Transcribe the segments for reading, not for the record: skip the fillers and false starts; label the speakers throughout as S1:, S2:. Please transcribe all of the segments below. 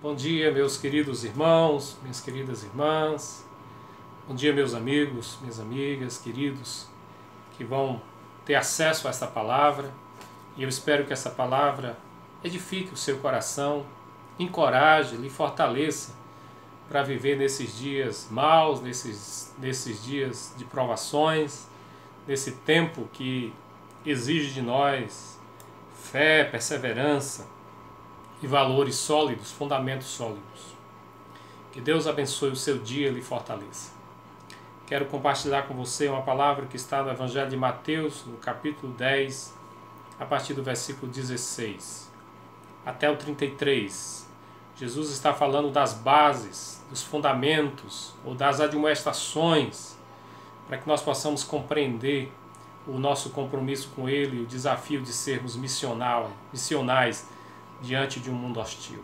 S1: Bom dia, meus queridos irmãos, minhas queridas irmãs. Bom dia, meus amigos, minhas amigas, queridos, que vão ter acesso a essa palavra. E eu espero que essa palavra edifique o seu coração, encoraje, lhe fortaleça para viver nesses dias maus, nesses dias de provações, nesse tempo que exige de nós fé, perseverança e valores sólidos, fundamentos sólidos. Que Deus abençoe o seu dia e lhe fortaleça. Quero compartilhar com você uma palavra que está no Evangelho de Mateus, no capítulo 10, a partir do versículo 16 até o 33. Jesus está falando das bases, dos fundamentos ou das admoestações para que nós possamos compreender o nosso compromisso com Ele, o desafio de sermos missionais diante de um mundo hostil.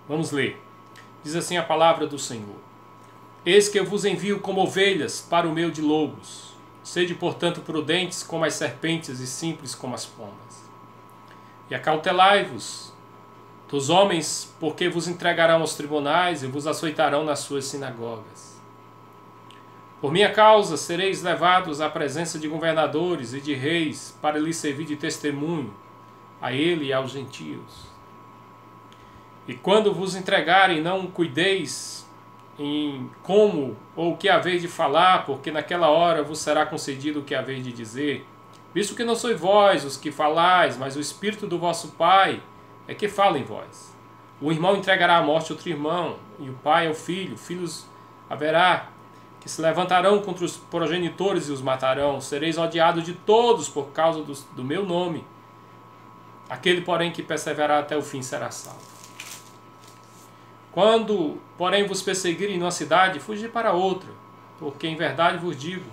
S1: Vamos ler. Diz assim a palavra do Senhor: Eis que eu vos envio como ovelhas para o meio de lobos. Sede, portanto, prudentes como as serpentes e simples como as pombas. E acautelai-vos dos homens, porque vos entregarão aos tribunais e vos açoitarão nas suas sinagogas. Por minha causa sereis levados à presença de governadores e de reis, para lhes servir de testemunho a ele e aos gentios. E quando vos entregarem, não cuideis em como ou o que haveis de falar, porque naquela hora vos será concedido o que haveis de dizer, visto que não sois vós os que falais, mas o Espírito do vosso Pai é que fala em vós. O irmão entregará à morte outro irmão, e o pai ao filho, filhos haverá, que se levantarão contra os progenitores e os matarão. Sereis odiados de todos por causa do meu nome. Aquele, porém, que perseverar até o fim será salvo. Quando, porém, vos perseguirem numa cidade, fugi para outra, porque em verdade vos digo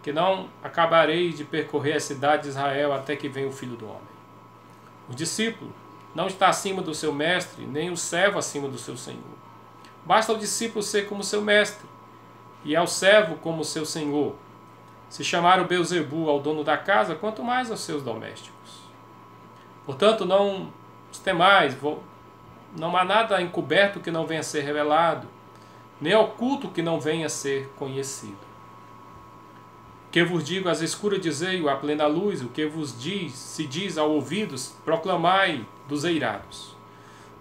S1: que não acabareis de percorrer a cidade de Israel até que venha o Filho do Homem. O discípulo não está acima do seu mestre, nem o servo acima do seu senhor. Basta ao discípulo ser como seu mestre, e ao servo como seu senhor. Se chamar o Beelzebu ao dono da casa, quanto mais aos seus domésticos. Portanto, não os temais, não há nada encoberto que não venha a ser revelado, nem oculto que não venha a ser conhecido. O que vos digo às escuras, dizei-o à plena luz, o que vos se diz ao ouvidos, proclamai dos eirados.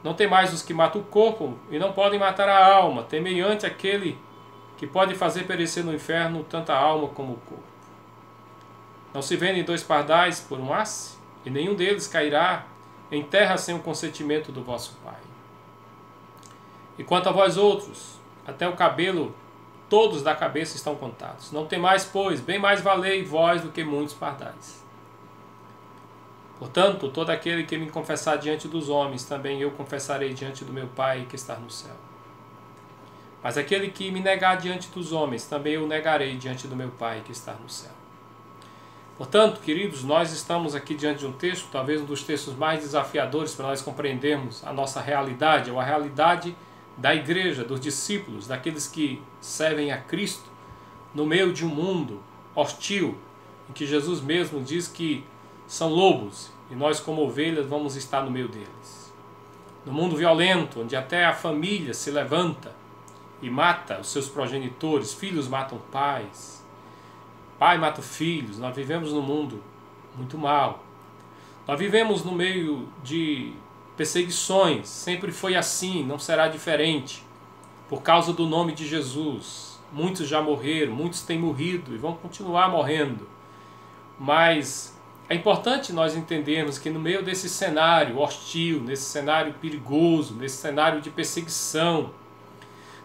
S1: Não temais os que matam o corpo e não podem matar a alma, temei ante aquele que pode fazer perecer no inferno tanto a alma como o corpo. Não se vendem dois pardais por um asse, e nenhum deles cairá em terra sem o consentimento do vosso Pai. E quanto a vós outros, até o cabelo, todos da cabeça estão contados. Não temais, pois, bem mais valei vós do que muitos pardais. Portanto, todo aquele que me confessar diante dos homens, também eu confessarei diante do meu Pai que está no céu. Mas aquele que me negar diante dos homens, também eu negarei diante do meu Pai que está no céu. Portanto, queridos, nós estamos aqui diante de um texto, talvez um dos textos mais desafiadores para nós compreendermos a nossa realidade, ou a realidade da igreja, dos discípulos, daqueles que servem a Cristo no meio de um mundo hostil, em que Jesus mesmo diz que são lobos, e nós como ovelhas vamos estar no meio deles. No mundo violento, onde até a família se levanta e mata os seus progenitores, filhos matam pais, pai mata filhos. Nós vivemos num mundo muito mau. Nós vivemos no meio de perseguições. Sempre foi assim, não será diferente. Por causa do nome de Jesus. Muitos já morreram, muitos têm morrido e vão continuar morrendo. Mas é importante nós entendermos que no meio desse cenário hostil, nesse cenário perigoso, nesse cenário de perseguição,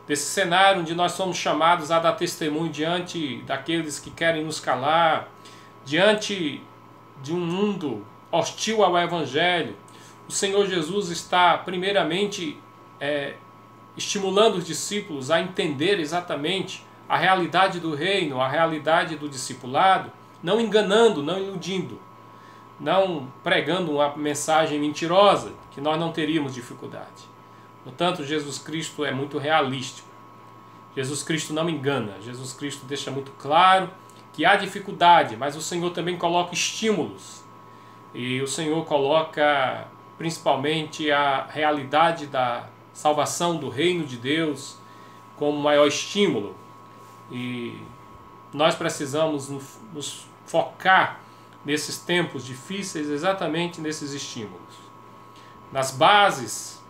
S1: desse cenário onde nós somos chamados a dar testemunho diante daqueles que querem nos calar, diante de um mundo hostil ao Evangelho, o Senhor Jesus está primeiramente estimulando os discípulos a entender exatamente a realidade do reino, a realidade do discipulado, não enganando, não iludindo, não pregando uma mensagem mentirosa, que nós não teríamos dificuldade. Portanto, Jesus Cristo é muito realístico. Jesus Cristo não engana. Jesus Cristo deixa muito claro que há dificuldade, mas o Senhor também coloca estímulos. E o Senhor coloca principalmente a realidade da salvação do reino de Deus como maior estímulo. E nós precisamos nos focar nesses tempos difíceis exatamente nesses estímulos, nas bases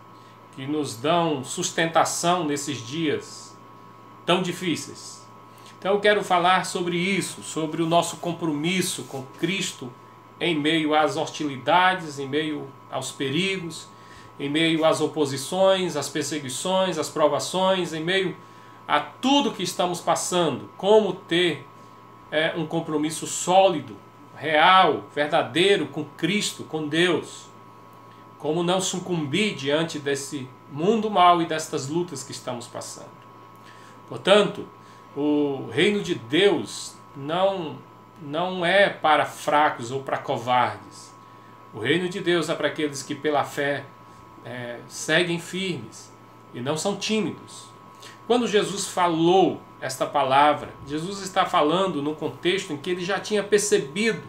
S1: que nos dão sustentação nesses dias tão difíceis. Então eu quero falar sobre isso, sobre o nosso compromisso com Cristo em meio às hostilidades, em meio aos perigos, em meio às oposições, às perseguições, às provações, em meio a tudo que estamos passando, como ter um compromisso sólido, real, verdadeiro com Cristo, com Deus, como não sucumbir diante desse mundo mau e destas lutas que estamos passando. Portanto, o reino de Deus não é para fracos ou para covardes. O reino de Deus é para aqueles que pela fé seguem firmes e não são tímidos. Quando Jesus falou esta palavra, Jesus está falando no contexto em que ele já tinha percebido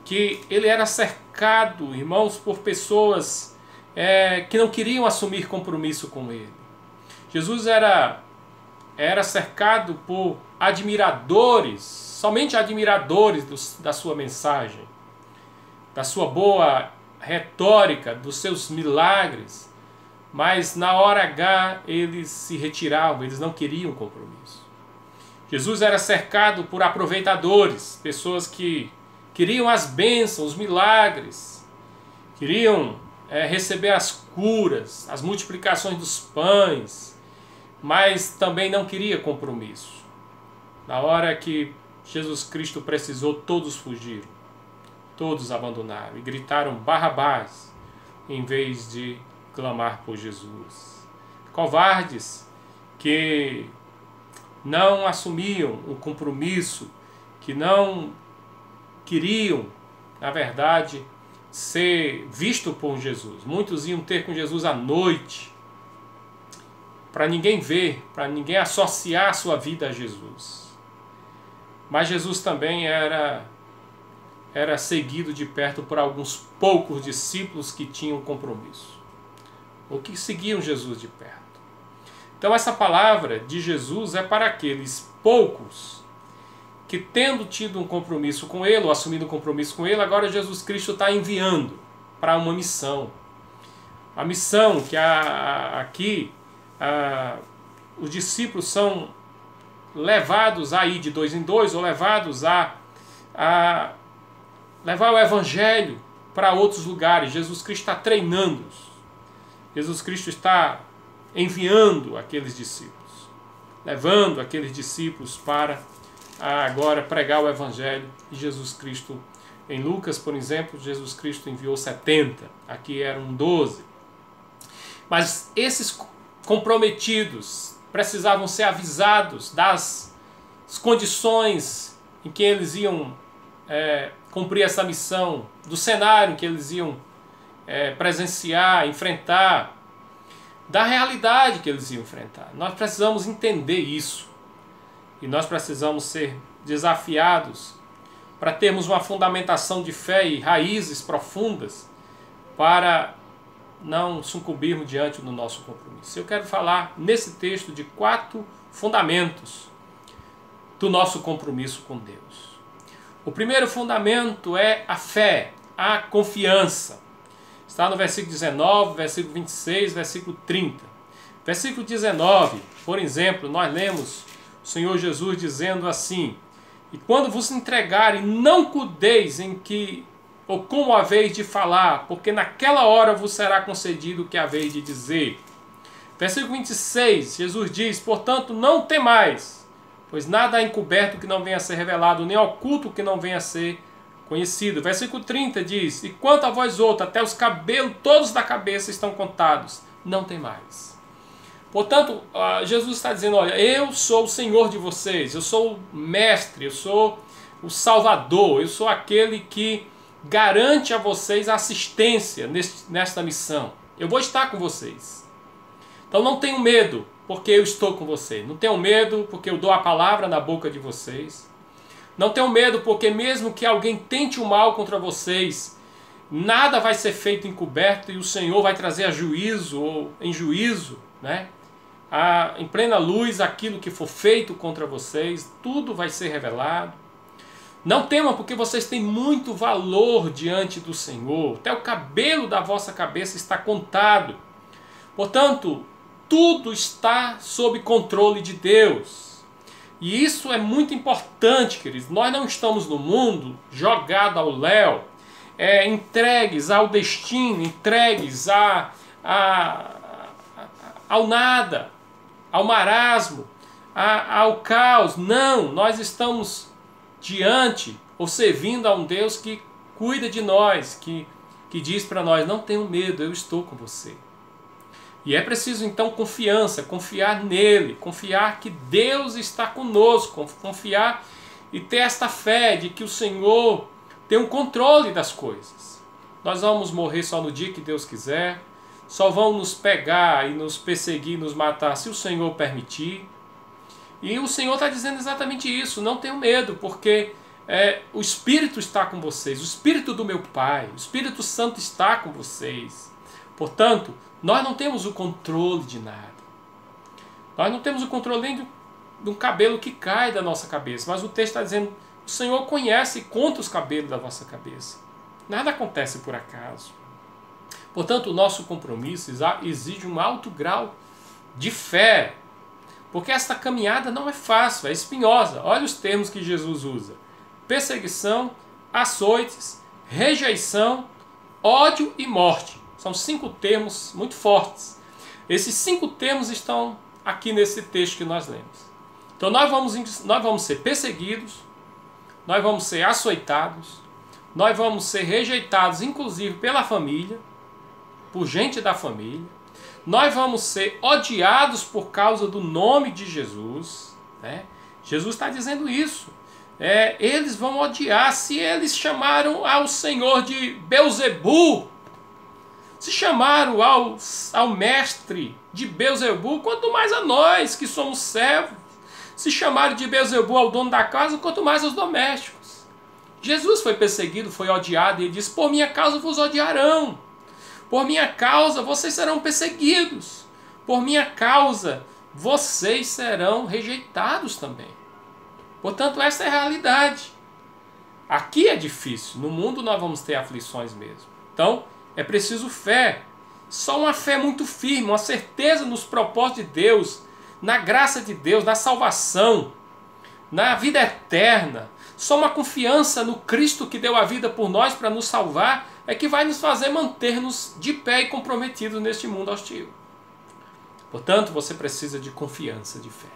S1: que ele era cercado, irmãos, por pessoas que não queriam assumir compromisso com ele. Jesus era cercado por admiradores, somente admiradores da sua mensagem, da sua boa retórica, dos seus milagres, mas na hora H eles se retiravam, eles não queriam compromisso. Jesus era cercado por aproveitadores, pessoas que queriam as bênçãos, os milagres, queriam receber as curas, as multiplicações dos pães, mas também não queria compromisso. Na hora que Jesus Cristo precisou, todos fugiram, todos abandonaram e gritaram Barrabás em vez de clamar por Jesus. Covardes que não assumiam o compromisso, que não queriam, na verdade, ser visto por Jesus. Muitos iam ter com Jesus à noite, para ninguém ver, para ninguém associar a sua vida a Jesus. Mas Jesus também era seguido de perto por alguns poucos discípulos que tinham compromisso, ou que seguiam Jesus de perto. Então essa palavra de Jesus é para aqueles poucos que, tendo tido um compromisso com ele, ou assumido um compromisso com ele, agora Jesus Cristo está enviando para uma missão. A missão que aqui os discípulos são levados a ir de 2 em 2, ou levados a levar o evangelho para outros lugares. Jesus Cristo está treinando-os. Jesus Cristo está enviando aqueles discípulos, levando aqueles discípulos para agora pregar o evangelho. E Jesus Cristo, em Lucas, por exemplo, Jesus Cristo enviou 70, aqui eram 12. Mas esses comprometidos precisavam ser avisados das condições em que eles iam cumprir essa missão, do cenário em que eles iam presenciar, enfrentar, da realidade que eles iam enfrentar. Nós precisamos entender isso. E nós precisamos ser desafiados para termos uma fundamentação de fé e raízes profundas para não sucumbirmos diante do nosso compromisso. Eu quero falar nesse texto de 4 fundamentos do nosso compromisso com Deus. O primeiro fundamento é a fé, a confiança. Está no versículo 19, versículo 26, versículo 30. Versículo 19, por exemplo, nós lemos o Senhor Jesus dizendo assim: e quando vos entregarem, não cuideis em que ou como haveis de falar, porque naquela hora vos será concedido o que haveis de dizer. Versículo 26, Jesus diz: portanto, não temais, pois nada há encoberto que não venha a ser revelado, nem oculto que não venha a ser conhecido. Versículo 30 diz: e quanto a vós outros, até os cabelos todos da cabeça estão contados, não temais. Portanto, Jesus está dizendo: olha, eu sou o Senhor de vocês, eu sou o mestre, eu sou o Salvador, eu sou aquele que garante a vocês a assistência nesta missão. Eu vou estar com vocês. Então não tenham medo, porque eu estou com vocês. Não tenham medo, porque eu dou a palavra na boca de vocês. Não tenham medo, porque mesmo que alguém tente o mal contra vocês, nada vai ser feito encoberto e o Senhor vai trazer a juízo ou em juízo, né? Em plena luz aquilo que for feito contra vocês, tudo vai ser revelado. Não temam, porque vocês têm muito valor diante do Senhor. Até o cabelo da vossa cabeça está contado. Portanto, tudo está sob controle de Deus. E isso é muito importante, queridos. Nós não estamos no mundo jogados ao léu, entregues ao destino, entregues ao nada, ao marasmo, ao caos. Não, nós estamos diante ou servindo a um Deus que cuida de nós, que diz para nós: não tenham medo, eu estou com você. E é preciso então confiança, confiar nele, confiar que Deus está conosco, confiar e ter esta fé de que o Senhor tem um controle das coisas. Nós vamos morrer só no dia que Deus quiser, só vão nos pegar e nos perseguir, nos matar se o Senhor permitir. E o Senhor está dizendo exatamente isso: não tenham medo, porque o Espírito está com vocês, o Espírito do meu Pai, o Espírito Santo está com vocês. Portanto, nós não temos o controle de nada. Nós não temos o controle nem de um cabelo que cai da nossa cabeça, mas o texto está dizendo: o Senhor conhece e conta os cabelos da vossa cabeça. Nada acontece por acaso. Portanto, o nosso compromisso exige um alto grau de fé, porque esta caminhada não é fácil, é espinhosa. Olha os termos que Jesus usa: perseguição, açoites, rejeição, ódio e morte. São 5 termos muito fortes. Esses 5 termos estão aqui nesse texto que nós lemos. Então nós vamos ser perseguidos, nós vamos ser açoitados, nós vamos ser rejeitados, inclusive pela família, por gente da família. Nós vamos ser odiados por causa do nome de Jesus, né? Jesus está dizendo isso. Eles vão odiar. Se eles chamaram ao Senhor de Belzebu, se chamaram ao mestre de Belzebu, quanto mais a nós que somos servos. Se chamaram de Belzebu ao dono da casa, quanto mais aos domésticos. Jesus foi perseguido, foi odiado, e ele disse: por minha causa vos odiarão. Por minha causa vocês serão perseguidos. Por minha causa vocês serão rejeitados também. Portanto, essa é a realidade. Aqui é difícil. No mundo nós vamos ter aflições mesmo. Então, é preciso fé. Só uma fé muito firme, uma certeza nos propósitos de Deus, na graça de Deus, na salvação, na vida eterna. Só uma confiança no Cristo que deu a vida por nós para nos salvar é que vai nos fazer manter-nos de pé e comprometidos neste mundo hostil. Portanto, você precisa de confiança, de fé.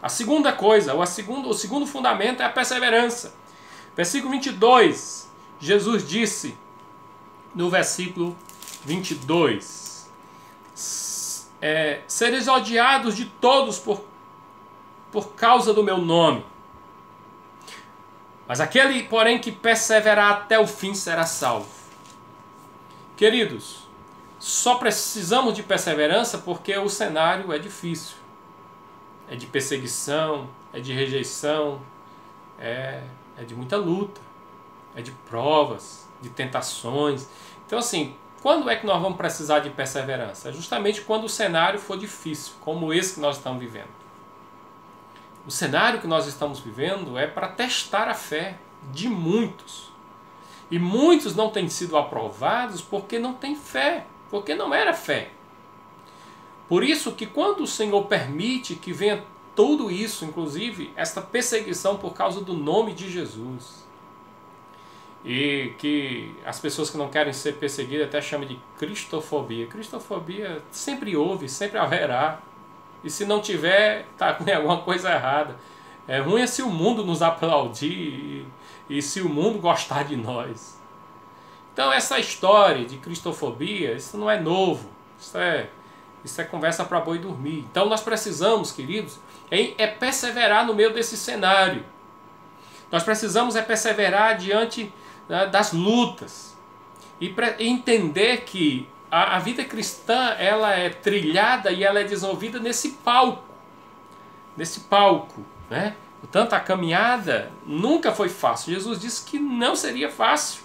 S1: A segunda coisa, o segundo fundamento é a perseverança. Versículo 22, Jesus disse no versículo 22: sereis odiados de todos por causa do meu nome. Mas aquele, porém, que perseverar até o fim será salvo. Queridos, só precisamos de perseverança porque o cenário é difícil. É de perseguição, é de rejeição, é de muita luta, é de provas, de tentações. Então, assim, quando é que nós vamos precisar de perseverança? É justamente quando o cenário for difícil, como esse que nós estamos vivendo. O cenário que nós estamos vivendo é para testar a fé de muitos. E muitos não têm sido aprovados porque não têm fé, porque não era fé. Por isso que quando o Senhor permite que venha tudo isso, inclusive esta perseguição por causa do nome de Jesus, e que as pessoas que não querem ser perseguidas até chamam de cristofobia. Cristofobia sempre houve, sempre haverá. E se não tiver, está com alguma coisa errada. É ruim se o mundo nos aplaudir e se o mundo gostar de nós. Então essa história de cristofobia, isso não é novo. Isso é conversa para boi dormir. Então nós precisamos, queridos, perseverar no meio desse cenário. Nós precisamos perseverar diante das lutas. E entender que a vida cristã, ela é trilhada e ela é desenvolvida nesse palco. Nesse palco, né? Portanto, a caminhada nunca foi fácil. Jesus disse que não seria fácil.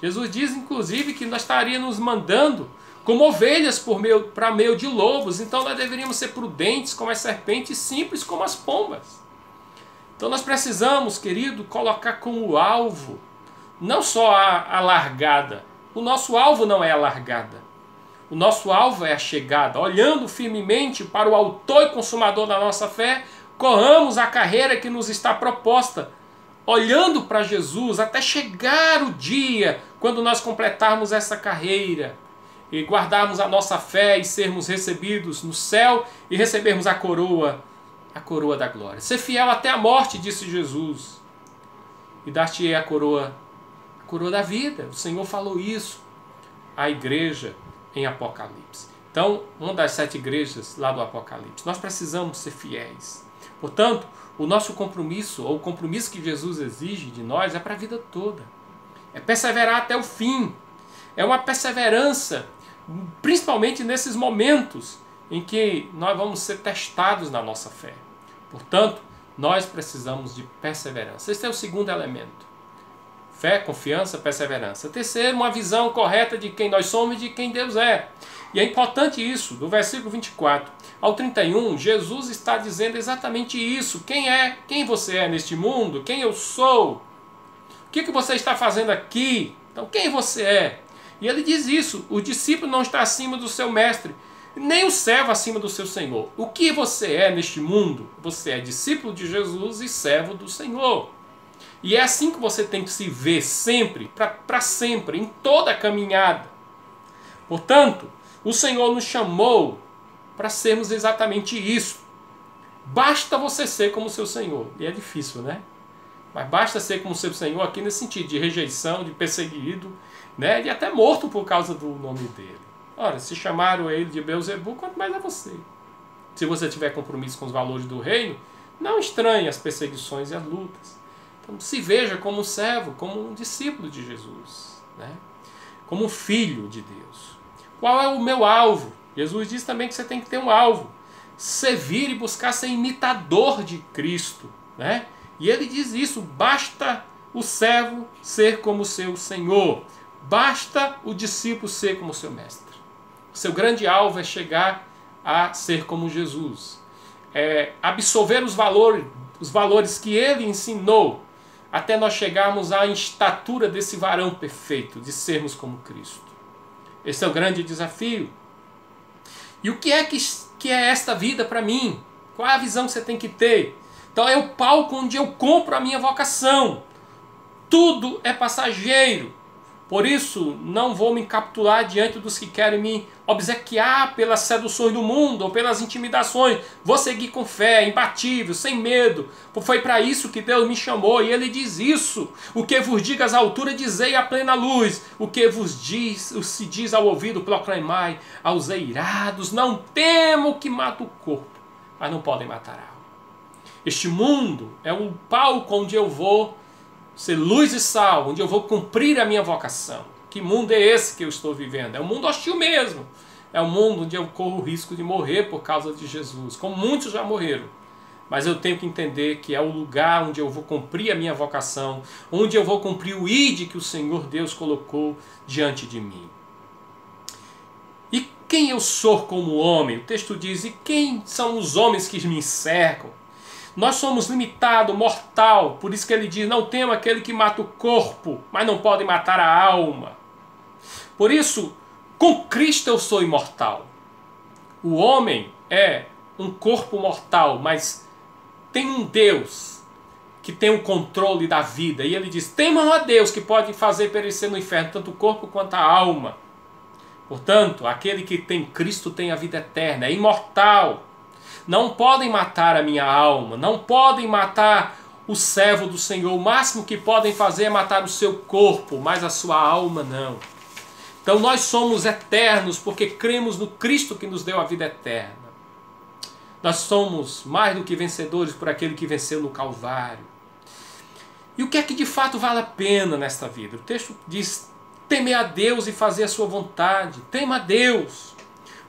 S1: Jesus diz, inclusive, que nós estaríamos nos mandando como ovelhas para meio de lobos. Então nós deveríamos ser prudentes como as serpentes, simples como as pombas. Então nós precisamos, querido, colocar como alvo não só a largada. O nosso alvo não é a largada. O nosso alvo é a chegada. Olhando firmemente para o autor e consumador da nossa fé, corramos a carreira que nos está proposta, olhando para Jesus até chegar o dia quando nós completarmos essa carreira e guardarmos a nossa fé e sermos recebidos no céu e recebermos a coroa da glória. Ser fiel até a morte, disse Jesus, e dar-te-ei a coroa da vida. O Senhor falou isso à igreja em Apocalipse. Então, uma das 7 igrejas lá do Apocalipse. Nós precisamos ser fiéis. Portanto, o nosso compromisso, ou o compromisso que Jesus exige de nós, é para a vida toda. É perseverar até o fim. É uma perseverança, principalmente nesses momentos em que nós vamos ser testados na nossa fé. Portanto, nós precisamos de perseverança. Esse é o segundo elemento. Fé, confiança, perseverança. Terceiro, uma visão correta de quem nós somos e de quem Deus é. E é importante isso, do versículo 24 ao 31, Jesus está dizendo exatamente isso. Quem você é neste mundo? Quem eu sou? O que você está fazendo aqui? Então, quem você é? E ele diz isso, o discípulo não está acima do seu mestre, nem o servo acima do seu Senhor. O que você é neste mundo? Você é discípulo de Jesus e servo do Senhor. E é assim que você tem que se ver sempre, para sempre, em toda a caminhada. Portanto, o Senhor nos chamou para sermos exatamente isso. Basta você ser como o seu Senhor. E é difícil, né? Mas basta ser como o seu Senhor aqui nesse sentido, de rejeição, de perseguido, né? De até morto por causa do nome dele. Ora, se chamaram ele de Beelzebul, quanto mais é você. Se você tiver compromisso com os valores do reino, não estranhe as perseguições e as lutas. Então, se veja como um servo, como um discípulo de Jesus, né? Como um filho de Deus. Qual é o meu alvo? Jesus diz também que você tem que ter um alvo. Servir e buscar ser imitador de Cristo, né? E ele diz isso, basta o servo ser como o seu Senhor. Basta o discípulo ser como o seu mestre. O seu grande alvo é chegar a ser como Jesus. É absorver os valores que ele ensinou, até nós chegarmos à estatura desse varão perfeito, de sermos como Cristo. Esse é o grande desafio. E o que é esta vida para mim? Qual é a visão que você tem que ter? Então é o palco onde eu compro a minha vocação. Tudo é passageiro. Por isso, não vou me capturar diante dos que querem me obsequiar pelas seduções do mundo ou pelas intimidações. Vou seguir com fé, imbatível, sem medo. Foi para isso que Deus me chamou. E Ele diz isso. O que vos diga às alturas, dizei à plena luz. O que vos se diz ao ouvido, proclamai aos eirados. Não temo que mata o corpo, mas não podem matar a alma. Este mundo é um palco onde eu vou ser luz e sal, onde eu vou cumprir a minha vocação. Que mundo é esse que eu estou vivendo? É um mundo hostil mesmo. É um mundo onde eu corro o risco de morrer por causa de Jesus, como muitos já morreram. Mas eu tenho que entender que é o lugar onde eu vou cumprir a minha vocação, onde eu vou cumprir o ID que o Senhor Deus colocou diante de mim. E quem eu sou como homem? O texto diz, e quem são os homens que me cercam? Nós somos limitados, mortal, por isso que ele diz, não temo aquele que mata o corpo, mas não pode matar a alma. Por isso, com Cristo eu sou imortal. O homem é um corpo mortal, mas tem um Deus que tem o controle da vida. E ele diz, temam a Deus que pode fazer perecer no inferno tanto o corpo quanto a alma. Portanto, aquele que tem Cristo tem a vida eterna, é imortal. Não podem matar a minha alma, não podem matar o servo do Senhor. O máximo que podem fazer é matar o seu corpo, mas a sua alma não. Então nós somos eternos porque cremos no Cristo que nos deu a vida eterna. Nós somos mais do que vencedores por aquele que venceu no Calvário. E o que é que de fato vale a pena nesta vida? O texto diz, temer a Deus e fazer a sua vontade. Tema a Deus.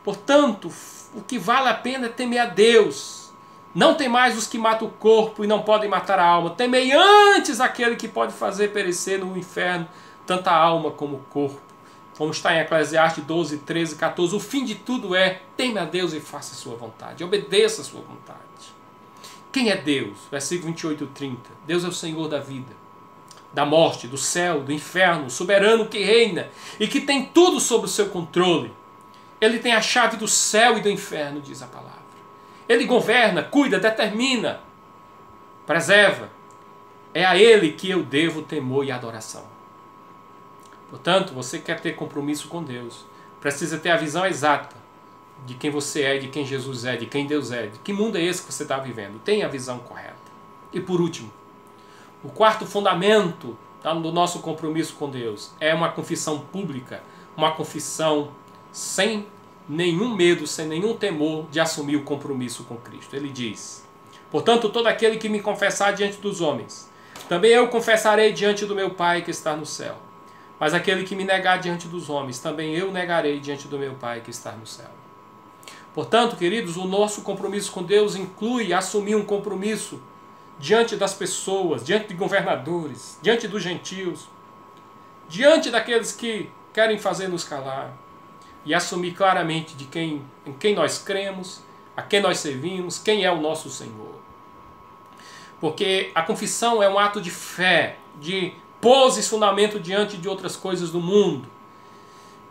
S1: Portanto, o que vale a pena é temer a Deus. Não temais os que matam o corpo e não podem matar a alma. Temei antes aquele que pode fazer perecer no inferno tanto a alma como o corpo. Como está em Eclesiastes 12, 13, 14, o fim de tudo é: teme a Deus e faça a sua vontade, obedeça a sua vontade. Quem é Deus? Versículo 28 e 30. Deus é o Senhor da vida, da morte, do céu, do inferno, soberano que reina e que tem tudo sob o seu controle. Ele tem a chave do céu e do inferno, diz a palavra. Ele governa, cuida, determina, preserva. É a Ele que eu devo temor e adoração. Portanto, você quer ter compromisso com Deus, precisa ter a visão exata de quem você é, de quem Jesus é, de quem Deus é, de que mundo é esse que você está vivendo. Tenha a visão correta. E por último, o quarto fundamento do nosso compromisso com Deus é uma confissão pública, uma confissão sem nenhum medo, sem nenhum temor de assumir o compromisso com Cristo. Ele diz: portanto, todo aquele que me confessar diante dos homens, também eu confessarei diante do meu Pai que está no céu. Mas aquele que me negar diante dos homens, também eu negarei diante do meu Pai que está no céu. Portanto, queridos, o nosso compromisso com Deus inclui assumir um compromisso diante das pessoas, diante de governadores, diante dos gentios, diante daqueles que querem fazer nos calar, e assumir claramente em quem nós cremos, a quem nós servimos, quem é o nosso Senhor. Porque a confissão é um ato de fé, de posicionamento diante de outras coisas do mundo.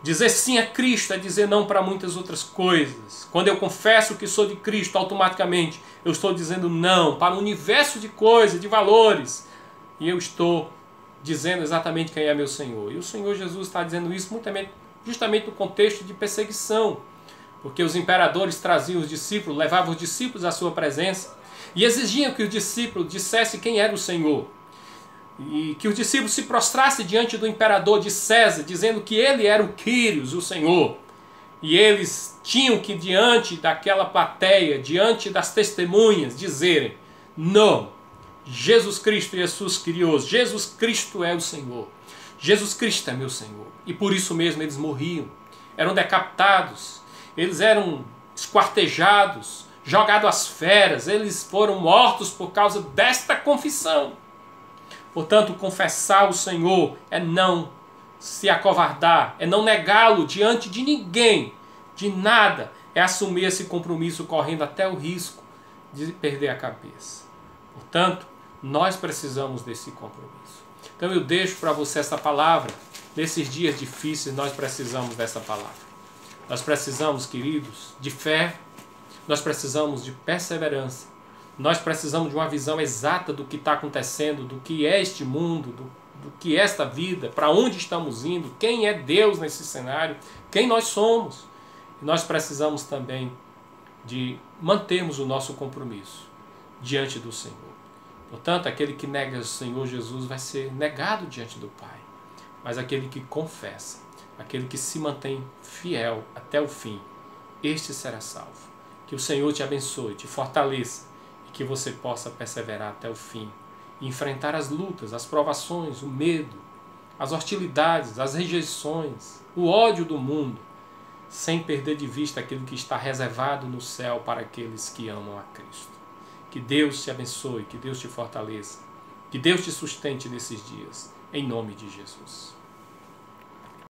S1: Dizer sim a Cristo é dizer não para muitas outras coisas. Quando eu confesso que sou de Cristo, automaticamente eu estou dizendo não para um universo de coisas, de valores. E eu estou dizendo exatamente quem é meu Senhor. E o Senhor Jesus está dizendo isso justamente no contexto de perseguição. Porque os imperadores traziam os discípulos, levavam os discípulos à sua presença e exigiam que os discípulos dissessem quem era o Senhor. E que os discípulos se prostrassem diante do imperador de César, dizendo que ele era o Quírios, o Senhor. E eles tinham que, diante daquela plateia, diante das testemunhas, dizerem: não, Jesus Cristo Jesus Quírios, Jesus Cristo é o Senhor. Jesus Cristo é meu Senhor. E por isso mesmo eles morriam, eram decapitados, eles eram esquartejados, jogados às feras, eles foram mortos por causa desta confissão. Portanto, confessar o Senhor é não se acovardar, é não negá-lo diante de ninguém, de nada, é assumir esse compromisso correndo até o risco de perder a cabeça. Portanto, nós precisamos desse compromisso. Então eu deixo para você essa palavra. Nesses dias difíceis nós precisamos dessa palavra. Nós precisamos, queridos, de fé, nós precisamos de perseverança. Nós precisamos de uma visão exata do que está acontecendo, do que é este mundo, do que é esta vida, para onde estamos indo, quem é Deus nesse cenário, quem nós somos. E nós precisamos também de mantermos o nosso compromisso diante do Senhor. Portanto, aquele que nega o Senhor Jesus vai ser negado diante do Pai. Mas aquele que confessa, aquele que se mantém fiel até o fim, este será salvo. Que o Senhor te abençoe, te fortaleça, que você possa perseverar até o fim e enfrentar as lutas, as provações, o medo, as hostilidades, as rejeições, o ódio do mundo, sem perder de vista aquilo que está reservado no céu para aqueles que amam a Cristo. Que Deus te abençoe, que Deus te fortaleça, que Deus te sustente nesses dias, em nome de Jesus.